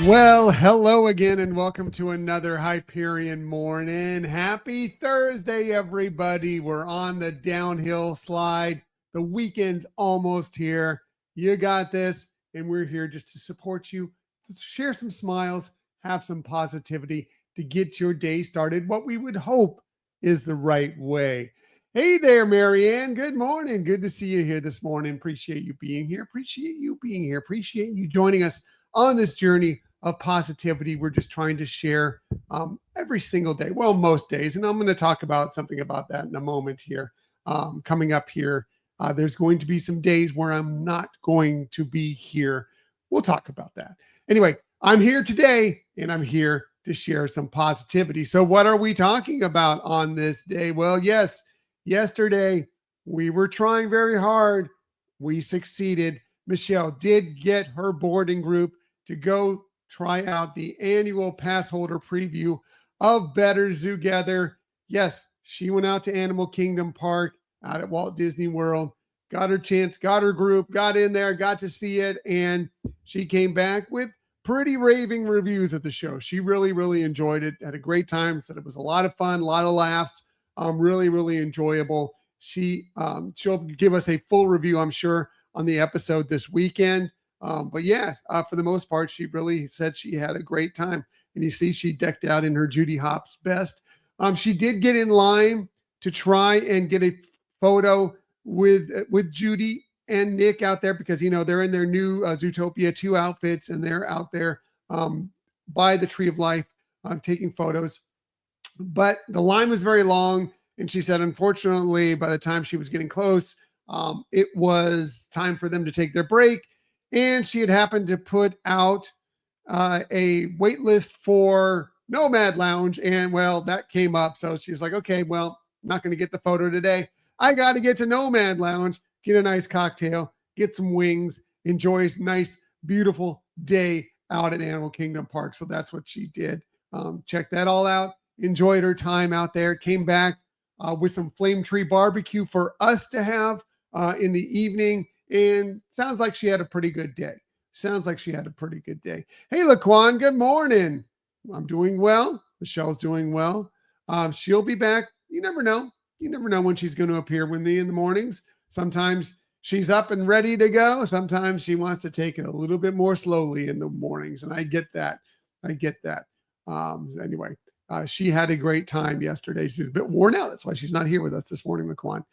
Well, hello again, and welcome to another Hyperion Morning. Happy Thursday, everybody. We're on the downhill slide. The weekend's almost here. You got this, and we're here just to support you, to share some smiles, have some positivity to get your day started what we would hope is the right way. Hey there, Marianne. Good morning. Good to see you here this morning. Appreciate you being here. Appreciate you being here. Appreciate you joining us on this journey of positivity. We're just trying to share every single day, well, most days. And I'm going to talk about something about that in a moment here. Coming up here, there's going to be some days where I'm not going to be here. We'll talk about that. Anyway, I'm here today, and I'm here to share some positivity. So what are we talking about on this day? Well, yes, yesterday we were trying very hard. We succeeded. Michelle did get her boarding group to go try out the annual pass holder preview of Better Together. Yes, she went out to Animal Kingdom Park out at Walt Disney World, got her chance, got her group, got in there, got to see it, and she came back with pretty raving reviews of the show. She really, really enjoyed it, had a great time, said it was a lot of fun, a lot of laughs, really, really enjoyable. She'll give us a full review, I'm sure, on the episode this weekend. But yeah, for the most part, she really said she had a great time. And you see, she decked out in her Judy Hopps best. She did get in line to try and get a photo with Judy and Nick out there because, you know, they're in their new Zootopia 2 outfits and they're out there by the Tree of Life taking photos. But the line was very long. And she said, unfortunately, by the time she was getting close, it was time for them to take their break. And she had happened to put out a wait list for Nomad Lounge. And well, that came up. So she's like, okay, well, I'm not going to get the photo today. I got to get to Nomad Lounge, get a nice cocktail, get some wings, enjoy a nice, beautiful day out at Animal Kingdom Park. So that's what she did. Check that all out. Enjoyed her time out there. Came back with some Flame Tree barbecue for us to have in the evening. And sounds like she had a pretty good day. Hey, Laquan, good morning. I'm doing well. Michelle's doing well. She'll be back. You never know. You never know when she's going to appear with me in the mornings. Sometimes she's up and ready to go. Sometimes she wants to take it a little bit more slowly in the mornings. And I get that. Anyway, she had a great time yesterday. She's a bit worn out. That's why she's not here with us this morning, Laquan.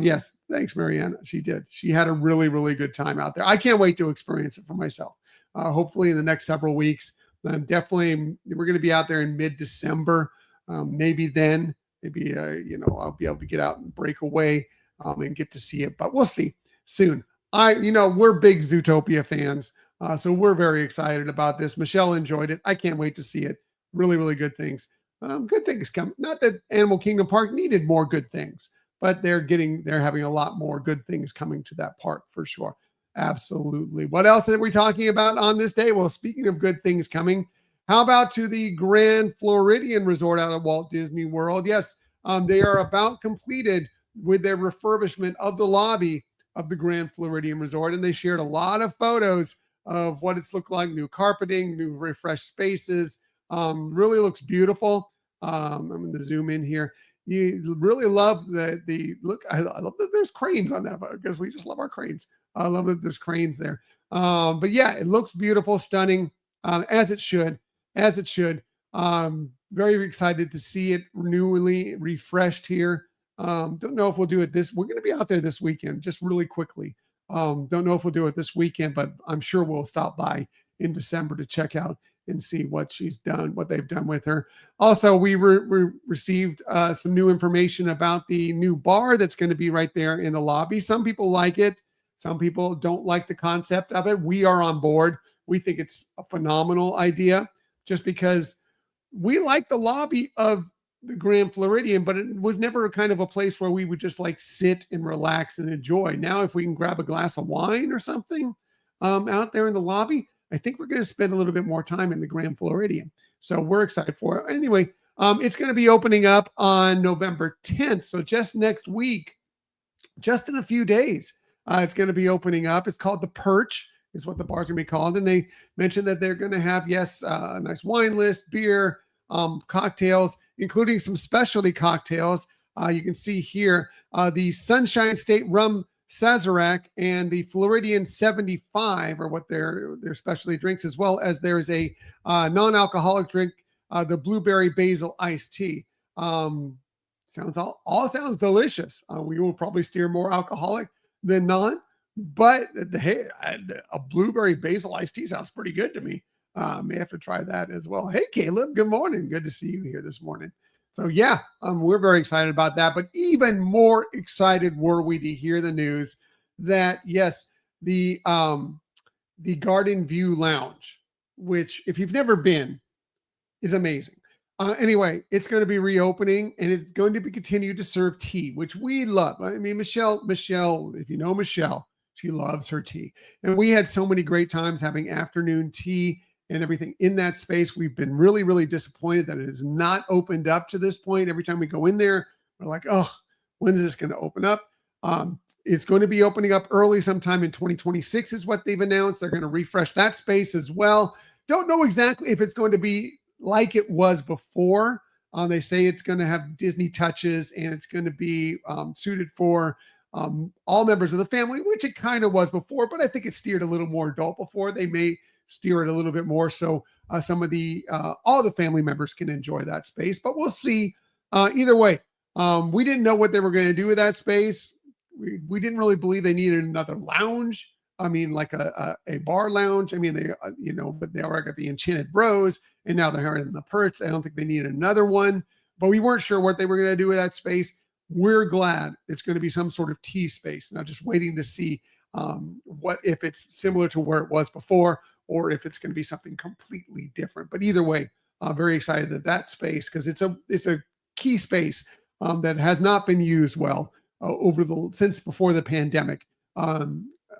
Yes, thanks, Marianne. She did. She had a really, really good time out there. I can't wait to experience it for myself. Hopefully in the next several weeks. We're going to be out there in mid-December. Maybe then, I'll be able to get out and break away and get to see it. But we'll see soon. We're big Zootopia fans. So we're very excited about this. Michelle enjoyed it. I can't wait to see it. Really, really good things. Good things come. Not that Animal Kingdom Park needed more good things, but they're having a lot more good things coming to that park for sure. Absolutely. What else are we talking about on this day? Well, speaking of good things coming, how about to the Grand Floridian Resort out of Walt Disney World? Yes, they are about completed with their refurbishment of the lobby of the Grand Floridian Resort, and they shared a lot of photos of what it's looked like, new carpeting, new refreshed spaces. Really looks beautiful. I'm going to zoom in here. You really love the look. I love that there's cranes on that because we just love our cranes. I love that there's cranes there. But yeah, it looks beautiful, stunning, as it should. Very excited to see it newly refreshed here. Don't know if we'll do it we're going to be out there this weekend, just really quickly. Don't know if we'll do it this weekend, but I'm sure we'll stop by in December to check out and see what she's done, what they've done with her. Also, we received some new information about the new bar that's going to be right there in the lobby. Some people like it. Some people don't like the concept of it. We are on board. We think it's a phenomenal idea just because we like the lobby of the Grand Floridian, but it was never kind of a place where we would just like sit and relax and enjoy. Now, if we can grab a glass of wine or something out there in the lobby, I think we're going to spend a little bit more time in the Grand Floridian. So we're excited for it. Anyway, it's going to be opening up on November 10th. So just next week, just in a few days, it's going to be opening up. It's called The Perch. is what the bar's going to be called. And they mentioned that they're going to have, yes, a nice wine list, beer, cocktails, including some specialty cocktails. You can see here the Sunshine State Rum Sazerac and the Floridian 75 are what their specialty drinks, as well as there is a non-alcoholic drink, the Blueberry Basil Iced Tea. Sounds all sounds delicious. We will probably steer more alcoholic than non, but hey, a Blueberry Basil Iced Tea sounds pretty good to me. May have to try that as well. Hey, Caleb, good morning. Good to see you here this morning. So yeah, we're very excited about that. But even more excited were we to hear the news that yes, the Garden View Lounge, which if you've never been, is amazing. Anyway, it's going to be reopening and it's going to be continued to serve tea, which we love. I mean, Michelle, if you know Michelle, she loves her tea. And we had so many great times having afternoon tea and everything in that space. We've been really, really disappointed that it has not opened up to this point. Every time we go in there, we're like, oh, when is this going to open up? It's going to be opening up early sometime in 2026 is what they've announced. They're going to refresh that space as well. Don't know exactly if it's going to be like it was before. They say it's going to have Disney touches and it's going to be suited for all members of the family, which it kind of was before, but I think it steered a little more adult before. They may steer it a little bit more so some of the all the family members can enjoy that space, but we'll see. Either way, we didn't know what they were going to do with that space. We didn't really believe they needed another lounge. I mean, like a bar lounge. I mean, they but they already got the Enchanted Bros, and now they're in the Perch. I don't think they need another one, but we weren't sure what they were going to do with that space. We're glad it's going to be some sort of tea space. Now, just waiting to see what if it's similar to where it was before, or if it's going to be something completely different. But either way, very excited that space, because it's a key space that has not been used well since before the pandemic.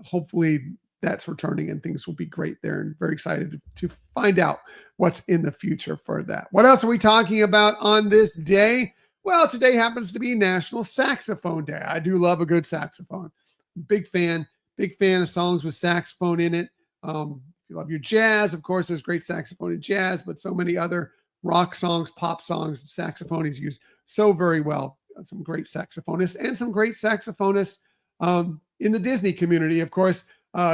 Hopefully that's returning and things will be great there, and very excited to find out what's in the future for that. What else are we talking about on this day? Well, today happens to be National Saxophone Day. I do love a good saxophone. Big fan of songs with saxophone in it. If you love your jazz, of course, there's great saxophone in jazz, but so many other rock songs, pop songs, saxophone is used so very well. Some great saxophonists and some great saxophonists in the Disney community, of course.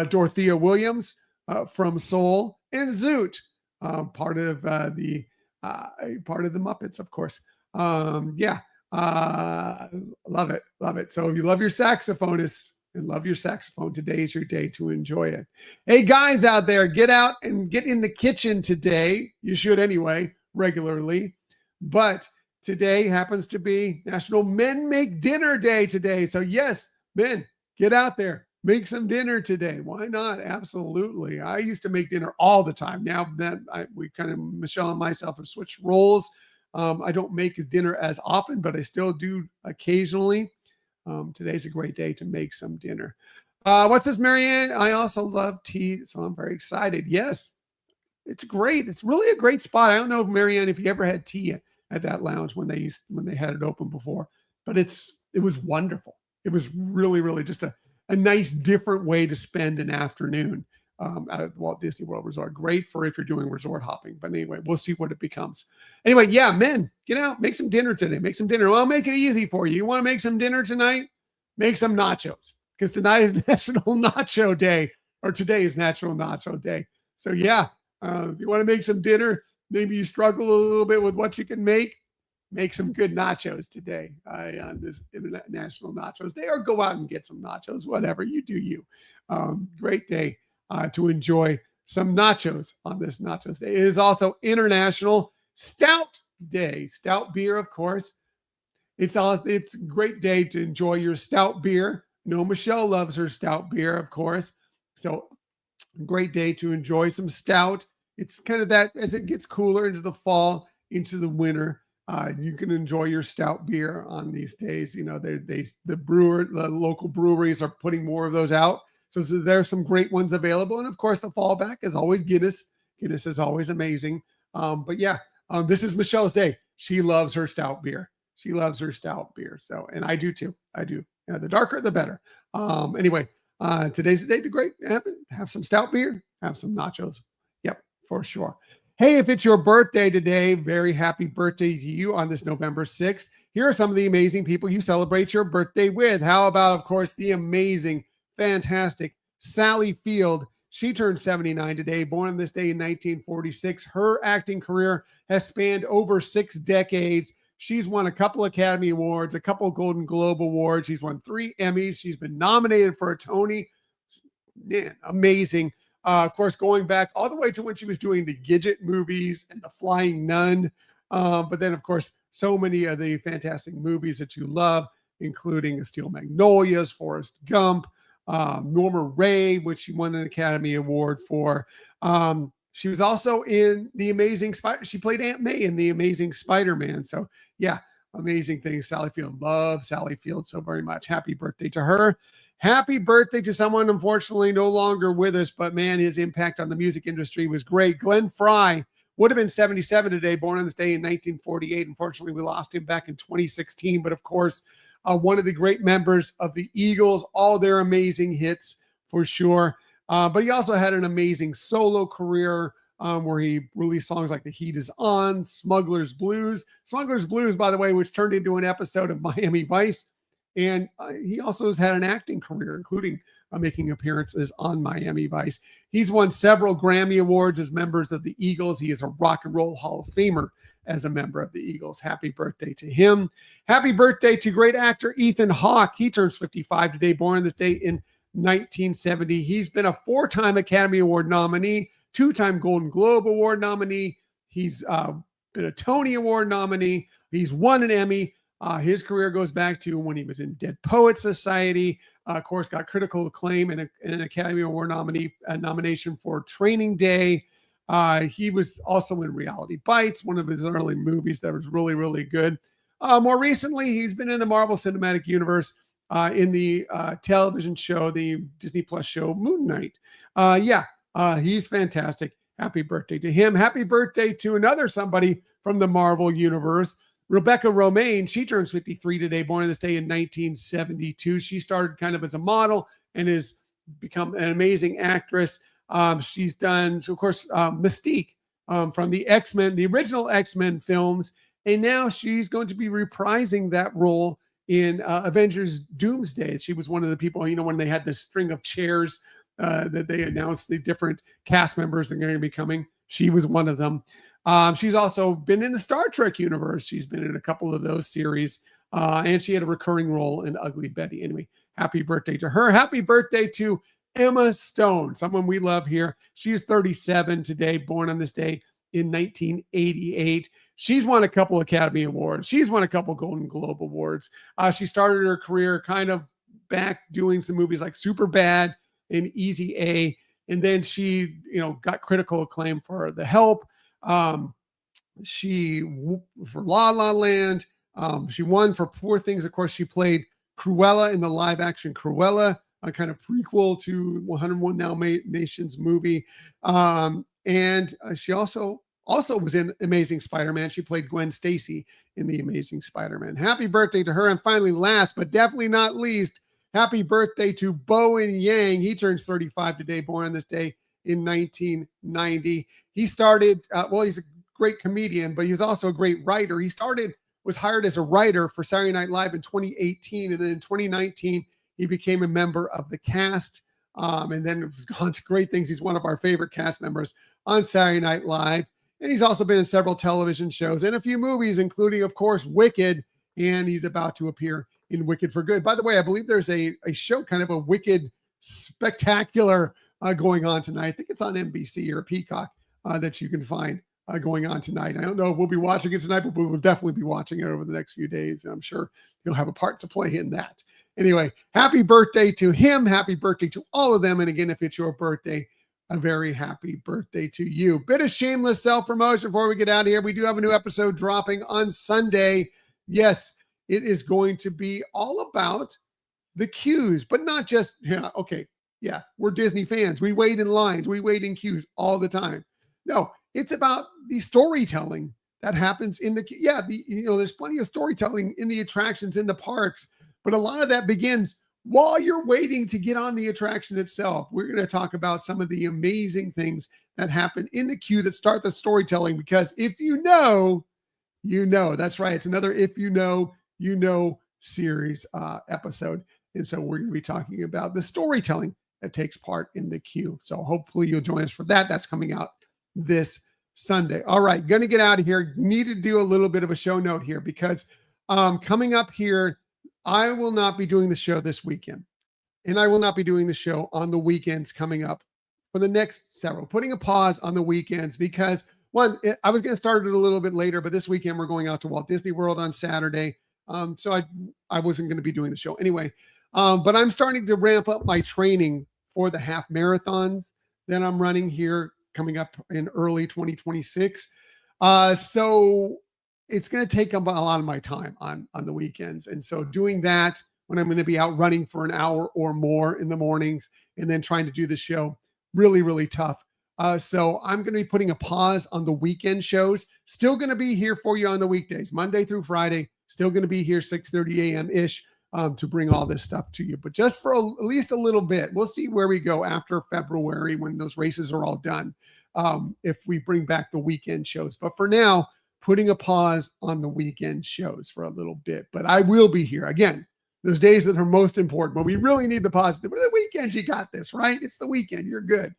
Dorothea Williams from Soul, and Zoot, part of the Muppets, of course. Love it. So if you love your saxophonists and love your saxophone, today is your day to enjoy it. Hey, guys out there, get out and get in the kitchen today. You should anyway, regularly. But today happens to be National Men Make Dinner Day today. So yes, men, get out there. Make some dinner today. Why not? Absolutely. I used to make dinner all the time. Now that Michelle and myself have switched roles, I don't make dinner as often, but I still do occasionally. Today's a great day to make some dinner. What's this, Marianne? I also love tea, so I'm very excited. Yes, it's great. It's really a great spot. I don't know, Marianne, if you ever had tea at that lounge when they had it open before, but it was wonderful. It was really, really just a nice, different way to spend an afternoon out at the Walt Disney World Resort. Great for if you're doing resort hopping. But anyway, we'll see what it becomes. Anyway, yeah, men, get out, make some dinner today. Make some dinner. Well, I'll make it easy for you. You want to make some dinner tonight? Make some nachos, because tonight is National Nacho Day, or today is National Nacho Day. So yeah, if you want to make some dinner, maybe you struggle a little bit with what you can make some good nachos today on this National Nachos Day, or go out and get some nachos, whatever you do. Great day to enjoy some nachos on this Nachos Day. It is also International Stout Day. Stout beer, of course. It's a great day to enjoy your stout beer. Michelle loves her stout beer, of course. So great day to enjoy some stout. It's kind of that as it gets cooler into the fall, into the winter. You can enjoy your stout beer on these days. The local breweries are putting more of those out. So there's some great ones available. And of course, the fallback is always Guinness. Guinness is always amazing. But yeah, this is Michelle's day. She loves her stout beer. So, and I do too. I do. The darker, the better. Anyway, Today's the day to great have some stout beer, have some nachos. Yep, for sure. Hey, if it's your birthday today, very happy birthday to you on this November 6th. Here are some of the amazing people you celebrate your birthday with. How about, of course, the amazing, fantastic Sally Field? She turned 79 today, born on this day in 1946. Her acting career has spanned over 6 decades. She's won a couple Academy Awards, a couple Golden Globe Awards. She's won 3 Emmys. She's been nominated for a Tony. Man, amazing. Of course, going back all the way to when she was doing the Gidget movies and The Flying Nun. But then, of course, so many of the fantastic movies that you love, including Steel Magnolias, Forrest Gump, Norma Ray, which she won an Academy Award for. She was also in The Amazing Spider. She played Aunt May in The Amazing Spider-Man. So, yeah, amazing things. Sally Field. Love Sally Field so very much. Happy birthday to her. Happy birthday to someone unfortunately no longer with us, but man, his impact on the music industry was great. Glenn Frey would have been 77 today, born on this day in 1948. Unfortunately, we lost him back in 2016, but of course, one of the great members of the Eagles, all their amazing hits for sure. But he also had an amazing solo career where he released songs like The Heat Is On, Smuggler's Blues. Smuggler's Blues, by the way, which turned into an episode of Miami Vice. And he also has had an acting career, including making appearances on Miami Vice. He's won several Grammy Awards as members of the Eagles. He is a Rock and Roll Hall of Famer as a member of the Eagles. Happy birthday to him. Happy birthday to great actor Ethan Hawke. He turns 55 today, born on this day in 1970. He's been a 4-time Academy Award nominee, 2-time Golden Globe Award nominee. He's been a Tony Award nominee. He's won an Emmy. His career goes back to when he was in Dead Poets Society. Of course, got critical acclaim and an Academy Award nomination for Training Day. He was also in Reality Bites, one of his early movies that was really, really good. More recently, he's been in the Marvel Cinematic Universe in the television show, the Disney Plus show Moon Knight. He's fantastic. Happy birthday to him. Happy birthday to another somebody from the Marvel Universe. Rebecca Romaine, she turns 53 today, born on this day in 1972. She started kind of as a model and has become an amazing actress. She's done, of course, Mystique from the X-Men, the original X-Men films, and now she's going to be reprising that role in Avengers Doomsday. She was one of the people, when they had this string of chairs that they announced the different cast members that are going to be coming. She was one of them. She's also been in the Star Trek universe. She's been in a couple of those series, and she had a recurring role in Ugly Betty. Anyway, happy birthday to her. Happy birthday to Emma Stone, someone we love here. She is 37 today, born on this day in 1988. She's won a couple Academy Awards. She's won a couple Golden Globe Awards. She started her career kind of back doing some movies like Superbad and Easy A, and then she, got critical acclaim for The Help. She for La La Land. She won for Poor Things. Of course, she played Cruella in the live action Cruella, a kind of prequel to 101 Dalmatians movie. And she also was in Amazing Spider-Man. She played Gwen Stacy in the Amazing Spider-Man. Happy birthday to her. And finally, last but definitely not least, happy birthday to Bowen Yang. He turns 35 today, born on this day in 1990. He started, he's a great comedian, but he was also a great writer. He was hired as a writer for Saturday Night Live in 2018. And then in 2019, he became a member of the cast. And then it's gone to great things. He's one of our favorite cast members on Saturday Night Live. And he's also been in several television shows and a few movies, including, of course, Wicked. And he's about to appear in Wicked for Good. By the way, I believe there's a show, kind of a Wicked spectacular going on tonight. I think it's on NBC or Peacock that you can find going on tonight. I don't know if we'll be watching it tonight, but we will definitely be watching it over the next few days. And I'm sure he'll have a part to play in that. Anyway, happy birthday to him. Happy birthday to all of them. And again, if it's your birthday, a very happy birthday to you. Bit of shameless self-promotion before we get out of here. We do have a new episode dropping on Sunday. Yes, it is going to be all about the queues, but not just, we're Disney fans. We wait in lines. We wait in queues all the time. No, it's about the storytelling that happens in there's plenty of storytelling in the attractions, in the parks, but a lot of that begins while you're waiting to get on the attraction itself, we're going to talk about some of the amazing things that happen in the queue that start the storytelling. Because if you know, you know. That's right. It's another If You Know, You Know series episode. And so we're going to be talking about the storytelling that takes part in the queue. So hopefully you'll join us for that. That's coming out this Sunday. All right. Going to get out of here. Need to do a little bit of a show note here because coming up here, I will not be doing the show this weekend. And I will not be doing the show on the weekends coming up for the next several, putting a pause on the weekends because I was going to start it a little bit later, but this weekend we're going out to Walt Disney World on Saturday. So I wasn't going to be doing the show anyway. But I'm starting to ramp up my training for the half marathons that I'm running here coming up in early 2026. So it's going to take up a lot of my time on the weekends. And so doing that when I'm going to be out running for an hour or more in the mornings and then trying to do the show, really, really tough. So I'm going to be putting a pause on the weekend shows. Still going to be here for you on the weekdays, Monday through Friday. Still going to be here 6:30 a.m. ish to bring all this stuff to you. But just for at least a little bit, we'll see where we go after February when those races are all done. If we bring back the weekend shows, but for now, putting a pause on the weekend shows for a little bit. But I will be here again. Those days that are most important, but we really need the positive. But the weekends, you got this, right? It's the weekend. You're good.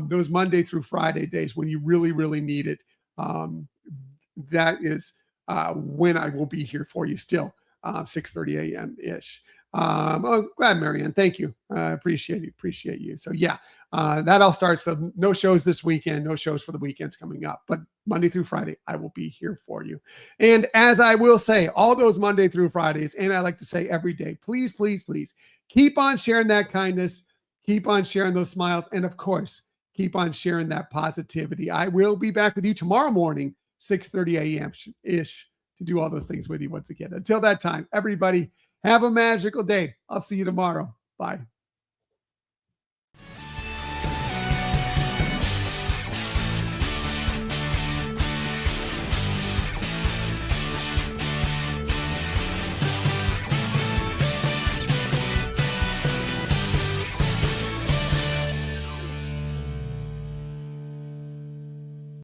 Those Monday through Friday days when you really, really need it. That is when I will be here for you still, 6:30 a.m. ish. Glad, Marianne. Thank you. Appreciate you. So yeah, that all starts. So no shows this weekend, no shows for the weekends coming up, but Monday through Friday, I will be here for you. And as I will say, all those Monday through Fridays, and I like to say every day, please, please, please keep on sharing that kindness, keep on sharing those smiles, and of course, keep on sharing that positivity. I will be back with you tomorrow morning, 6:30 a.m. ish to do all those things with you once again. Until that time, everybody, have a magical day. I'll see you tomorrow. Bye.